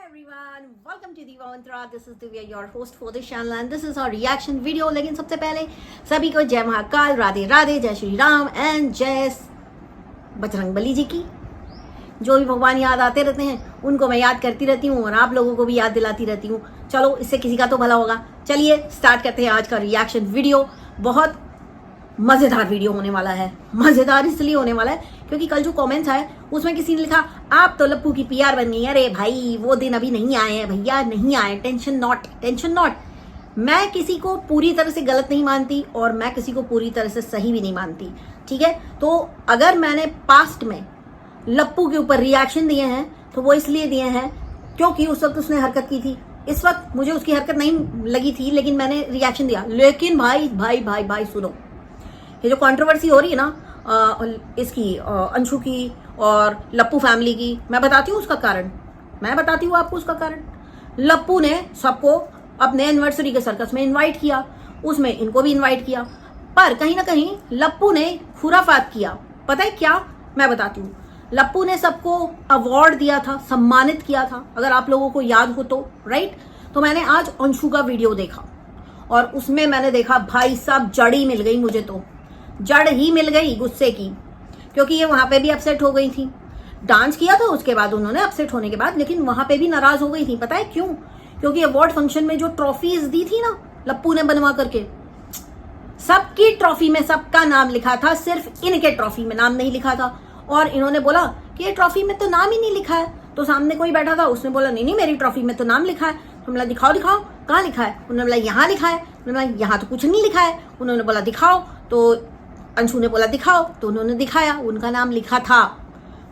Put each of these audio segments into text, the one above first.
everyone, welcome to Diva Mantra. This is Divya, your host for this channel, and this is our reaction video. लेकिन सबसे पहले सभी को जय महाकाल, राधे राधे, जय श्री राम एंड जय बजरंगबली जी की। जो भी भगवान याद आते रहते हैं उनको मैं याद करती रहती हूँ और आप लोगों को भी याद दिलाती रहती हूँ। चलो, इससे किसी का तो भला होगा। चलिए स्टार्ट करते हैं आज का रिएक्शन वीडियो। बहुत मजेदार वीडियो होने वाला है। मजेदार इसलिए होने वाला है क्योंकि कल जो कमेंट्स आए उसमें किसी ने लिखा आप तो लप्पू की पीआर बन गई। अरे भाई, वो दिन अभी नहीं आए हैं भैया, नहीं आए। Tension not. मैं किसी को पूरी तरह से गलत नहीं मानती और मैं किसी को पूरी तरह से सही भी नहीं मानती, ठीक है। तो अगर मैंने पास्ट में लप्पू के ऊपर रिएक्शन दिए हैं तो वो इसलिए दिए हैं क्योंकि उस वक्त उसने हरकत की थी। इस वक्त मुझे उसकी हरकत नहीं लगी थी लेकिन मैंने रिएक्शन दिया। लेकिन भाई भाई भाई भाई सुनो, ये जो कंट्रोवर्सी हो रही है ना इसकी अंशु की और लप्पू फैमिली की, मैं बताती हूँ उसका कारण। मैं बताती हूँ आपको उसका कारण। लप्पू ने सबको अपने एनिवर्सरी के सर्कस में इनवाइट किया, उसमें इनको भी इनवाइट किया, पर कहीं ना कहीं लप्पू ने खुराफात किया। पता है क्या? मैं बताती हूँ। लप्पू ने सबको अवार्ड दिया था, सम्मानित किया था, अगर आप लोगों को याद हो तो, राइट। तो मैंने आज अंशु का वीडियो देखा और उसमें मैंने देखा भाई साहब जड़ ही मिल गई मुझे, तो जड़ ही मिल गई गुस्से की, क्योंकि ये वहां पे भी अपसेट हो गई थी। डांस किया था उसके बाद उन्होंने अपसेट होने के बाद, लेकिन वहां पे भी नाराज हो गई थी। पता है क्यों? क्योंकि अवार्ड फंक्शन में जो ट्रॉफीज दी थी ना लप्पू ने बनवा करके, सबकी ट्रॉफी में सबका नाम लिखा था, सिर्फ इनके ट्रॉफी में नाम नहीं लिखा था। और इन्होंने बोला कि ये ट्रॉफी में तो नाम ही नहीं लिखा है। तो सामने कोई बैठा था, उसने बोला नहीं मेरी ट्रॉफी में तो नाम लिखा है। तो बोला दिखाओ कहाँ लिखा है? उन्होंने बोला यहाँ लिखा है। उन्होंने बोला यहाँ तो कुछ नहीं लिखा है। उन्होंने बोला दिखाओ, तो अंशु ने बोला दिखाओ, तो उन्होंने दिखाया, उनका नाम लिखा था।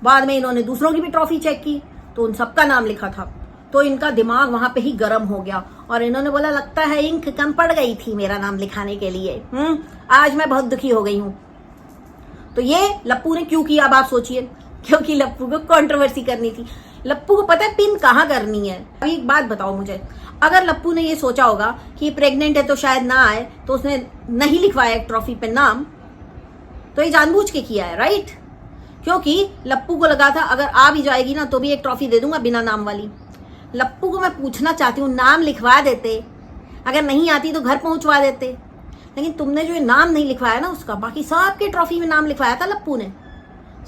बाद में इन्होंने दूसरों की भी ट्रॉफी चेक की तो उन सबका नाम लिखा था। तो इनका दिमाग वहां पे ही गर्म हो गया और इन्होंने बोला लगता है इंक कम पड़ गई थी मेरा नाम लिखाने के लिए। आज मैं बहुत दुखी हो गई हूं। तो ये लप्पू ने क्यों किया अब आप सोचिए, क्योंकि लप्पू को कंट्रोवर्सी करनी थी। लप्पू को पता है पिन कहाँ करनी है। अभी एक बात बताओ मुझे, अगर लप्पू ने ये सोचा होगा कि प्रेग्नेंट है तो शायद ना आए, तो उसने नहीं लिखवाया ट्रॉफी पे नाम, तो ये जानबूझ के किया है, राइट। क्योंकि लप्पू को लगा था अगर आ भी जाएगी ना तो भी एक ट्रॉफी दे दूंगा बिना नाम वाली। लप्पू को मैं पूछना चाहती हूँ, नाम लिखवा देते, अगर नहीं आती तो घर पहुंचवा देते। लेकिन तुमने जो नाम नहीं लिखवाया ना उसका, बाकी सबके ट्रॉफी में नाम लिखवाया था लप्पू ने,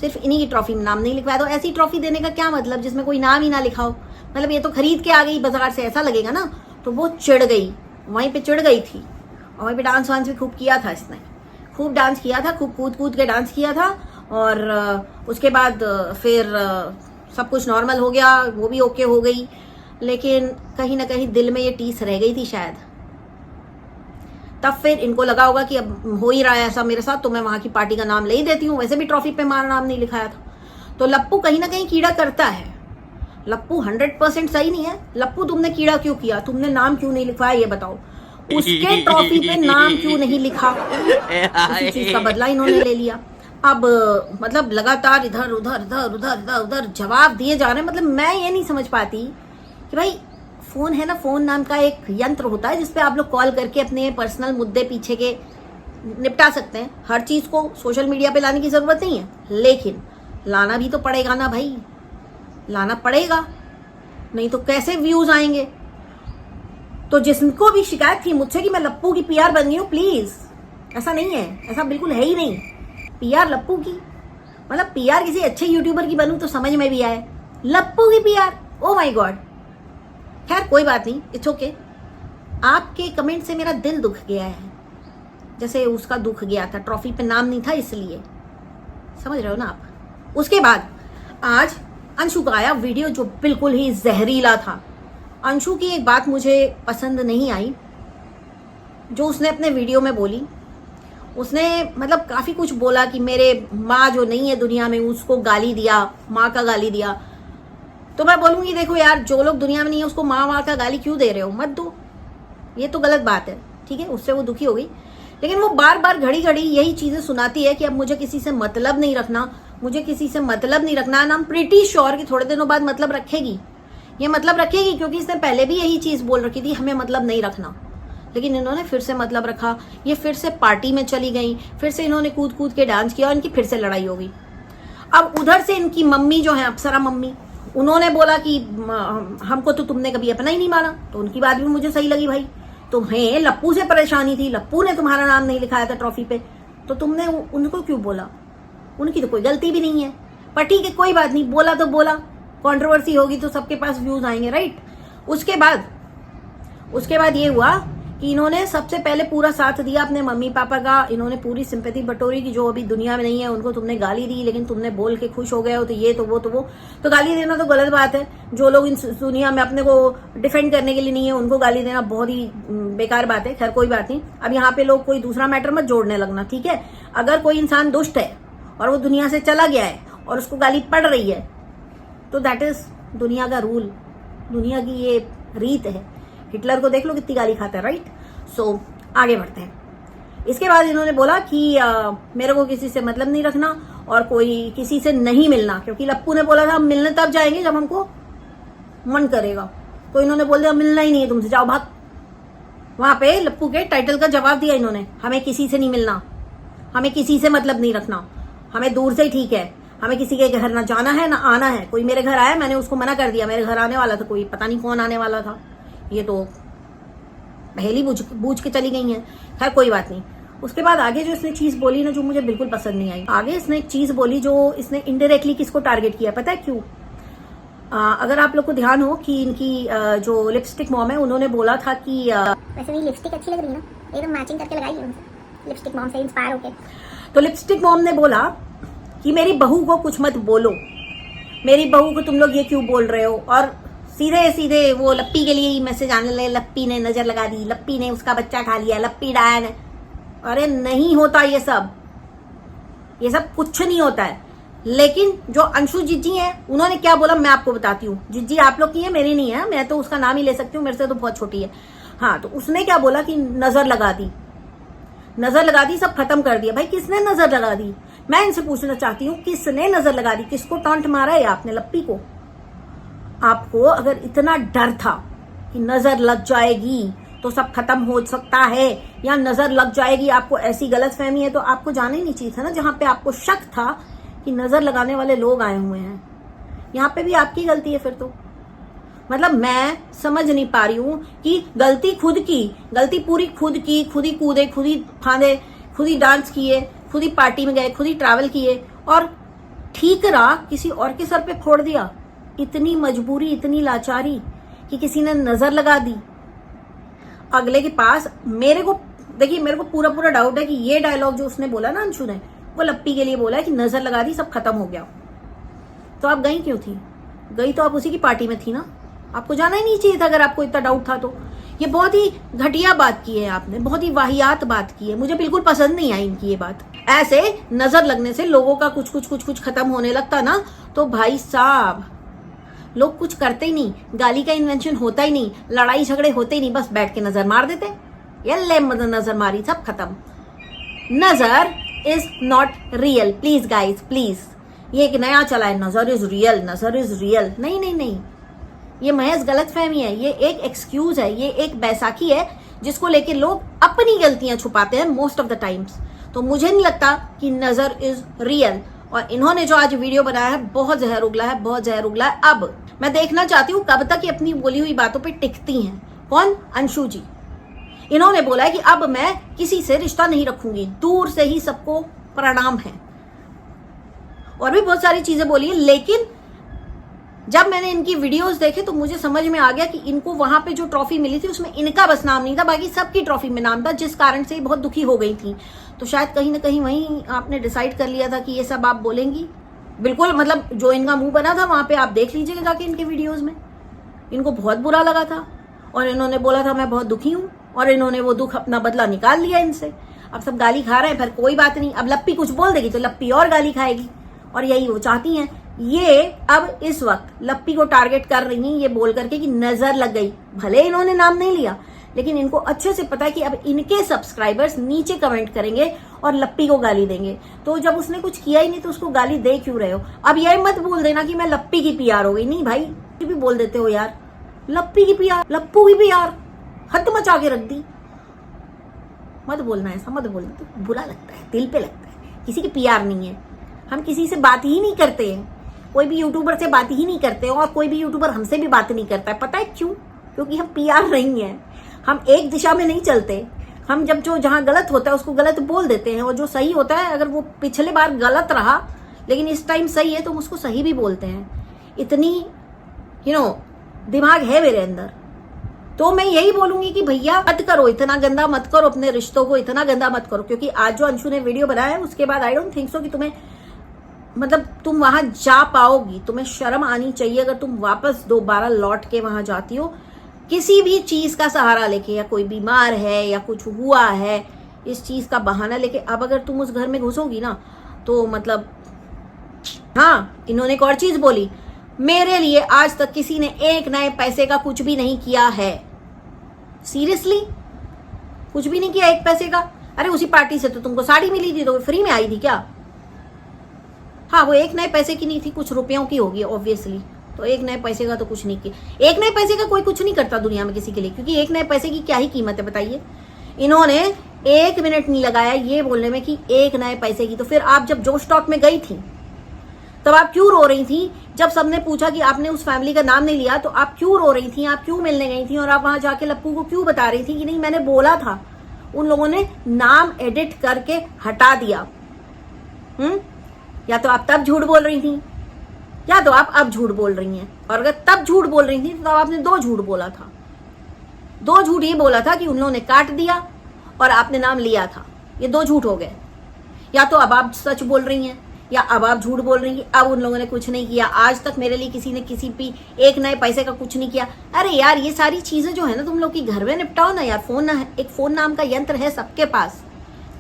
सिर्फ इन्हीं की ट्रॉफी में नाम नहीं लिखवाया। तो ऐसी ट्रॉफी देने का क्या मतलब जिसमें कोई नाम ही ना लिखा हो? मतलब ये तो खरीद के आ गई बाजार से, ऐसा लगेगा ना। तो वो चिढ़ गई, वहीं पे चिढ़ गई थी और वहीं पे डांस वांस भी खूब किया था इसने, खूब डांस किया था, खूब कूद के डांस किया था। और उसके बाद फिर सब कुछ नॉर्मल हो गया, वो भी ओके हो गई। लेकिन कहीं ना कहीं दिल में ये टीस रह गई थी शायद। तब फिर इनको लगा होगा कि अब हो ही रहा है ऐसा मेरे साथ, तो मैं वहां की पार्टी का नाम ले ही देती हूँ। वैसे भी ट्रॉफी पे हमारा नाम नहीं लिखाया था। तो लप्पू कहीं ना कहीं कीड़ा करता है। लप्पू 100% सही नहीं है। लप्पू तुमने कीड़ा क्यों किया? तुमने नाम क्यों नहीं लिखवाया ये बताओ? उसके ट्रॉफी पे नाम क्यों नहीं लिखा? उसी चीज का बदला इन्होंने ले लिया। अब मतलब लगातार इधर उधर जवाब दिए जा रहे हैं। मतलब मैं ये नहीं समझ पाती कि भाई फोन है ना, फोन नाम का एक यंत्र होता है जिसपे आप लोग कॉल करके अपने पर्सनल मुद्दे पीछे के निपटा सकते हैं। हर चीज को सोशल मीडिया पे लाने की जरूरत नहीं है, लेकिन लाना भी तो पड़ेगा ना भाई, लाना पड़ेगा, नहीं तो कैसे व्यूज आएंगे। तो जिसको भी शिकायत थी मुझसे कि मैं लप्पू की पीआर बन गई हूँ, प्लीज ऐसा नहीं है, ऐसा बिल्कुल है ही नहीं। पीआर लप्पू की, मतलब पीआर किसी अच्छे यूट्यूबर की बनूं तो समझ में भी आए, लप्पू की पीआर, ओ माय गॉड। खैर कोई बात नहीं, इट्स ओके। आपके कमेंट से मेरा दिल दुख गया है, जैसे उसका दुख गया था, ट्रॉफी पे नाम नहीं था इसलिए, समझ रहे हो ना आप। उसके बाद आज अंशु का आया वीडियो जो बिल्कुल ही जहरीला था। अंशु की एक बात मुझे पसंद नहीं आई जो उसने अपने वीडियो में बोली। उसने मतलब काफी कुछ बोला कि मेरे माँ जो नहीं है दुनिया में उसको गाली दिया, माँ का गाली दिया। तो मैं बोलूंगी देखो यार, जो लोग दुनिया में नहीं है उसको माँ का गाली क्यों दे रहे हो? मत दो, ये तो गलत बात है, ठीक है। उससे वो दुखी हो गई, लेकिन वो बार बार घड़ी यही चीजें सुनाती है कि अब मुझे किसी से मतलब नहीं रखना, मुझे किसी से मतलब नहीं रखना। And I am pretty sure कि थोड़े दिनों बाद मतलब रखेगी, ये मतलब रखेगी, क्योंकि इसने पहले भी यही चीज बोल रखी थी हमें मतलब नहीं रखना। लेकिन इन्होंने फिर से मतलब रखा, ये फिर से पार्टी में चली गई, फिर से इन्होंने कूद के डांस किया और इनकी फिर से लड़ाई हो गई। अब उधर से इनकी मम्मी जो है अप्सरा मम्मी, उन्होंने बोला कि हमको तो तुमने कभी अपना ही नहीं माना, तो उनकी बात भी मुझे सही लगी। भाई तुम्हें लप्पू से परेशानी थी, लप्पू ने तुम्हारा नाम नहीं लिखाया था ट्रॉफी पे, तो तुमने उनको क्यों बोला? उनकी तो कोई गलती भी नहीं है, पर ठीक है कोई बात नहीं, बोला तो बोला, कंट्रोवर्सी होगी तो सबके पास व्यूज आएंगे, राइट। उसके बाद ये हुआ कि इन्होंने सबसे पहले पूरा साथ दिया अपने मम्मी पापा का, इन्होंने पूरी सिंपैथी बटोरी कि जो अभी दुनिया में नहीं है उनको तुमने गाली दी, लेकिन तुमने बोल के खुश हो गए हो, तो ये तो वो तो गाली देना तो गलत बात है। जो लोग इस दुनिया में अपने को डिफेंड करने के लिए नहीं है उनको गाली देना बहुत ही बेकार बात है। खैर कोई बात नहीं, अब यहाँ पे लोग कोई दूसरा मैटर मत जोड़ने लगना, ठीक है। अगर कोई इंसान दुष्ट है और वो दुनिया से चला गया है और उसको गाली पड़ रही है, तो दैट इज दुनिया का रूल, दुनिया की ये रीत है। हिटलर को देख लो कितनी गाली खाता है, राइट। सो आगे बढ़ते हैं। इसके बाद इन्होंने बोला कि मेरे को किसी से मतलब नहीं रखना और कोई किसी से नहीं मिलना, क्योंकि लप्पू ने बोला था हम मिलने तब जाएंगे जब हमको मन करेगा, तो इन्होंने बोल दिया मिलना ही नहीं है तुमसे, जाओ भाग। वहां पे लप्पू के टाइटल का जवाब दिया इन्होंने, हमें किसी से नहीं मिलना, हमें किसी से मतलब नहीं रखना, हमें दूर से ही ठीक है, हमें किसी के घर ना जाना है ना आना है। कोई मेरे घर आया, मैंने उसको मना कर दिया, मेरे घर आने वाला था कोई, पता नहीं कौन आने वाला था, ये तो पहली बूझ के चली गई है। खैर कोई बात नहीं। उसके बाद आगे जो इसने चीज बोली ना, जो मुझे बिल्कुल पसंद नहीं आई, आगे इसने एक चीज बोली जो इसने इनडायरेक्टली किसको टारगेट किया, पता है क्यों? अगर आप लोग को ध्यान हो कि इनकी जो लिपस्टिक मॉम है, उन्होंने बोला था कि वैसे मेरी लिपस्टिक अच्छी लग रही है ना, एकदम मैचिंग करके लगाई है लिपस्टिक मॉम से इंस्पायर होके। तो लिपस्टिक मॉम ने बोला कि मेरी बहू को कुछ मत बोलो, मेरी बहू को तुम लोग ये क्यों बोल रहे हो, और सीधे सीधे वो लप्पी के लिए ही मैसेज आने लगे, लप्पी ने नजर लगा दी, लप्पी ने उसका बच्चा खा लिया, लप्पी डायन है। अरे नहीं होता ये सब कुछ नहीं होता है। लेकिन जो अंशु जिज्जी है, उन्होंने क्या बोला मैं आपको बताती हूँ। जिज्जी आप लोग की है, मेरी नहीं है, मैं तो उसका नाम ही ले सकती हूँ, मेरे से तो बहुत छोटी है। हाँ, तो उसने क्या बोला कि नजर लगा दी, सब खत्म कर दिया। भाई किसने नजर लगा दी? मैं इनसे पूछना चाहती हूँ, किसने नजर लगा दी? किसको टॉन्ट मारा है आपने? लप्पी को? आपको अगर इतना डर था कि नजर लग जाएगी तो सब खत्म हो सकता है, या नजर लग जाएगी, आपको ऐसी गलतफहमी है, तो आपको जाना ही नहीं चाहिए था ना जहां पे आपको शक था कि नजर लगाने वाले लोग आए हुए हैं। यहाँ पे भी आपकी गलती है फिर तो। मतलब मैं समझ नहीं पा रही हूँ कि गलती पूरी खुद की, खुद ही कूदे, खुद ही फांदे, खुद ही डांस किए, खुद ही पार्टी में गए, खुद ही ट्रैवल किए, और ठीकरा किसी और के सर पे फोड़ दिया। इतनी मजबूरी, इतनी लाचारी कि किसी ने नजर लगा दी अगले के पास। मेरे को पूरा डाउट है कि ये डायलॉग जो उसने बोला ना अंशु ने, वो लप्पी के लिए बोला है कि नजर लगा दी, सब खत्म हो गया। तो आप गई क्यों थी? गई तो आप उसी की पार्टी में थी ना, आपको जाना ही नहीं चाहिए था अगर आपको इतना डाउट था तो। ये बहुत ही घटिया बात की है आपने, बहुत ही वाहियात बात की है, मुझे बिल्कुल पसंद नहीं आई इनकी ये बात। ऐसे नजर लगने से लोगों का कुछ खत्म होने लगता ना, तो भाई साहब लोग कुछ करते ही नहीं, गाली का इन्वेंशन होता ही नहीं, लड़ाई झगड़े होते ही नहीं, बस बैठ के नजर मार देते, ये ले नजर मारी, सब खत्म। नजर is not real, please guys please. ये एक नया चला है, नजर इज रियल, नजर इज रियल। नहीं, ये महज गलतफहमी है, ये एक एक्सक्यूज है, ये एक बैसाखी है जिसको लेके लोग अपनी गलतियां छुपाते हैं मोस्ट ऑफ द टाइम्स। तो मुझे नहीं लगता कि नजर इज रियल। और इन्होंने जो आज वीडियो बनाया है बहुत जहर उगला है। अब मैं देखना चाहती हूँ कब तक ये अपनी बोली हुई बातों पे टिकती हैं। कौन? अंशु जी। इन्होंने बोला है कि अब मैं किसी से रिश्ता नहीं रखूंगी, दूर से ही सबको प्रणाम है, और भी बहुत सारी चीजें बोली है। लेकिन जब मैंने इनकी वीडियोस देखे तो मुझे समझ में आ गया कि इनको वहां पे जो ट्रॉफी मिली थी उसमें इनका बस नाम नहीं था, बाकी सबकी ट्रॉफी में नाम था, जिस कारण से बहुत दुखी हो गई थी। तो शायद कहीं ना कहीं वहीं आपने डिसाइड कर लिया था कि ये सब आप बोलेंगी। बिल्कुल, मतलब जो इनका मुंह बना था वहां पे आप देख लीजिएगा जाके इनके वीडियोज में, इनको बहुत बुरा लगा था और इन्होंने बोला था मैं बहुत दुखी हूँ, और इन्होंने वो दुख अपना बदला निकाल लिया इनसे। अब सब गाली खा रहे हैं, फिर कोई बात नहीं, अब लप्पी कुछ बोल देगी तो लप्पी और गाली खाएगी, और यही वो चाहती हैं। ये अब इस वक्त लप्पी को टारगेट कर रही हैं ये बोल करके कि नजर लग गई। भले इन्होंने नाम नहीं लिया, लेकिन इनको अच्छे से पता है कि अब इनके सब्सक्राइबर्स नीचे कमेंट करेंगे और लप्पी को गाली देंगे। तो जब उसने कुछ किया ही नहीं तो उसको गाली दे क्यों रहे हो? अब यह मत बोल देना कि मैं लप्पी की पीआर हो गई। नहीं भाई, भी बोल देते हो यार, लप्पी की पीआर, लप्पू की पीआर, हद मचा के रख दी। मत बोलना, ऐसा मत बोलना, तो बुरा लगता है, दिल पे लगता है। किसी की पीआर नहीं है, हम किसी से बात ही नहीं करते हैं। कोई भी यूट्यूबर से बात ही नहीं करते और कोई भी यूट्यूबर हमसे भी बात नहीं करता है। पता है क्यों? क्योंकि हम PR नहीं है, हम एक दिशा में नहीं चलते। हम जब जो जहां गलत होता है उसको गलत बोल देते हैं, और जो सही होता है अगर वो पिछले बार गलत रहा लेकिन इस टाइम सही है तो हम उसको सही भी बोलते हैं। इतनी दिमाग है मेरे अंदर। तो मैं यही बोलूंगी कि भैया मत करो, इतना गंदा मत करो, अपने रिश्तों को इतना गंदा मत करो। क्योंकि आज जो अंशु ने वीडियो बनाया है उसके बाद आई डोंट थिंक सो कि तुम्हें मतलब तुम वहां जा पाओगी। तुम्हें शर्म आनी चाहिए अगर तुम वापस दोबारा लौट के वहां जाती हो किसी भी चीज का सहारा लेके, या कोई बीमार है या कुछ हुआ है इस चीज का बहाना लेके। अब अगर तुम उस घर में घुसोगी ना तो मतलब हाँ, इन्होंने एक और चीज बोली, मेरे लिए आज तक किसी ने एक नए पैसे का कुछ भी नहीं किया है। सीरियसली कुछ भी नहीं किया एक पैसे का? अरे उसी पार्टी से तो तुमको साड़ी मिली थी तो फ्री में आई थी क्या? हाँ, वो एक नए पैसे की नहीं थी, कुछ रुपयों की होगी ऑब्वियसली। तो एक नए पैसे का तो कुछ नहीं किया। एक नए पैसे का कोई कुछ नहीं करता दुनिया में किसी के लिए, क्योंकि एक नए पैसे की क्या ही कीमत है बताइए। इन्होंने 1 मिनट नहीं लगाया ये बोलने में कि एक नए पैसे की। तो फिर आप जब जोश टॉक में गई थी तब आप क्यों रो रही थी? जब सबने पूछा कि आपने उस फैमिली का नाम नहीं लिया तो आप क्यों रो रही थी? आप क्यों मिलने गई थी? और आप वहां जाके लप्पू को क्यों बता रही थी कि नहीं मैंने बोला था? उन लोगों ने नाम एडिट करके हटा दिया। या तो आप तब झूठ बोल रही थी या तो आप अब झूठ बोल रही हैं। और अगर तब झूठ बोल रही थी तो तब आपने 2 झूठ बोला था। 2 झूठ ये बोला था कि उन लोगों ने काट दिया और आपने नाम लिया था। ये 2 झूठ हो गए। या तो अब आप सच बोल रही हैं या अब आप झूठ बोल रही हैं। अब उन लोगों ने कुछ नहीं किया आज तक मेरे लिए, किसी ने किसी भी एक नए पैसे का कुछ नहीं किया। अरे यार ये सारी चीजें जो है ना तुम लोग की घर में निपटाओ ना यार। एक फोन नाम का यंत्र है सबके पास,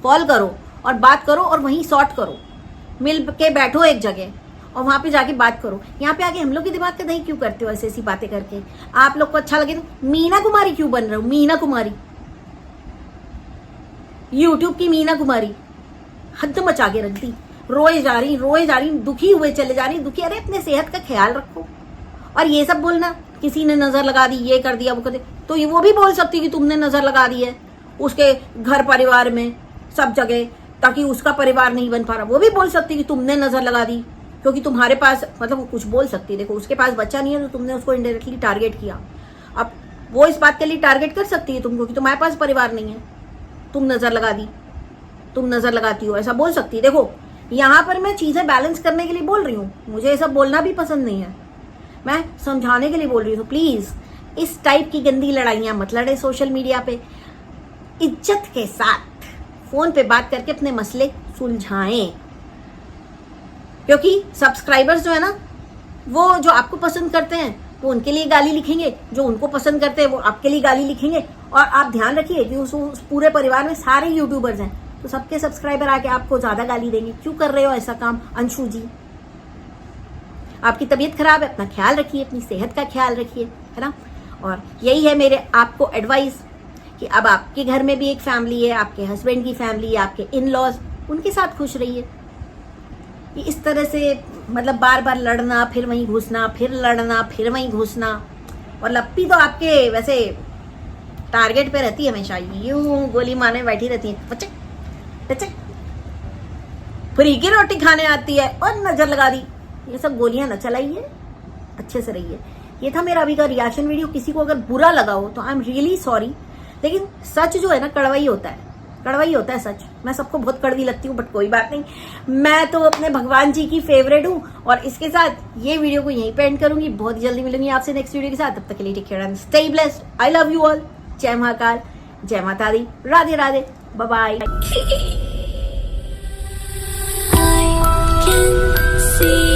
कॉल करो और बात करो और वहीं सॉर्ट करो। मिल के बैठो एक जगह और वहां पे जाके बात करो। यहाँ पे आके हम लोग के दिमाग का दही क्यों करते हो ऐसी ऐसी बातें करके? आप लोग को अच्छा लगे तो मीना कुमारी क्यों बन रहे हो? मीना कुमारी, यूट्यूब की मीना कुमारी हद मचा के रख दी। रोए जा रही, दुखी हुए चले जा रही, दुखी। अरे अपने सेहत का ख्याल रखो। और ये सब बोलना किसी ने नजर लगा दी, ये कर दिया, वो कर दिया, तो ये वो भी बोल सकती कि तुमने नजर लगा दी है उसके घर परिवार में सब जगह ताकि उसका परिवार नहीं बन पा रहा। वो भी बोल सकती कि तुमने नजर लगा दी क्योंकि तुम्हारे पास मतलब वो कुछ बोल सकती है। देखो उसके पास बच्चा नहीं है तो तुमने उसको इनडायरेक्टली टारगेट किया। अब वो इस बात के लिए टारगेट कर सकती है तुमको कि तुम्हारे पास परिवार नहीं है, तुम नजर लगा दी, तुम नजर लगाती हो, ऐसा बोल सकती है। देखो यहाँ पर मैं चीजें बैलेंस करने के लिए बोल रही हूँ, मुझे ये सब बोलना भी पसंद नहीं है, मैं समझाने के लिए बोल रही हूँ। तो प्लीज इस टाइप की गंदी लड़ाइयां मत लड़े सोशल मीडिया पे। इज्जत के साथ फोन पे बात करके अपने मसले सुलझाएं। क्योंकि सब्सक्राइबर्स जो है ना वो जो आपको पसंद करते हैं वो उनके लिए गाली लिखेंगे, जो उनको पसंद करते हैं वो आपके लिए गाली लिखेंगे। और आप ध्यान रखिए कि उस पूरे परिवार में सारे यूट्यूबर्स हैं तो सबके सब्सक्राइबर आके आपको ज्यादा गाली देंगे। क्यों कर रहे हो ऐसा काम अंशु जी? आपकी तबीयत खराब है, अपना ख्याल रखिए, अपनी सेहत का ख्याल रखिए, है ना। और यही है मेरे आपको एडवाइस कि अब आपके घर में भी एक फैमिली है, आपके हस्बैंड की फैमिली है, आपके इन लॉज, उनके साथ खुश रहिए। इस तरह से मतलब बार बार लड़ना फिर वहीं घुसना, फिर लड़ना फिर वहीं घुसना। और लप्पी तो आपके वैसे टारगेट पे रहती है हमेशा, यूं गोली मारने बैठी रहती है, बच्चे बच्चे फ्री की रोटी खाने आती है और नजर लगा दी। ये सब गोलियां न चलाइए, अच्छे से रहिए। ये था मेरा अभी का रिएक्शन वीडियो। किसी को अगर बुरा लगा हो तो आई एम रियली सॉरी, लेकिन सच जो है ना कड़वाई होता है, कड़वाई होता है सच। मैं सबको बहुत कड़वी लगती हूँ बट कोई बात नहीं, मैं तो अपने भगवान जी की फेवरेट हूँ। और इसके साथ ये वीडियो को यहीं पे एंड करूंगी। बहुत जल्दी मिलूंगी आपसे नेक्स्ट वीडियो के साथ। तब तक के लिए take care and stay blessed. I love you all. जय महाकाल, जय माता दी, Radhe Radhe, bye bye. I can see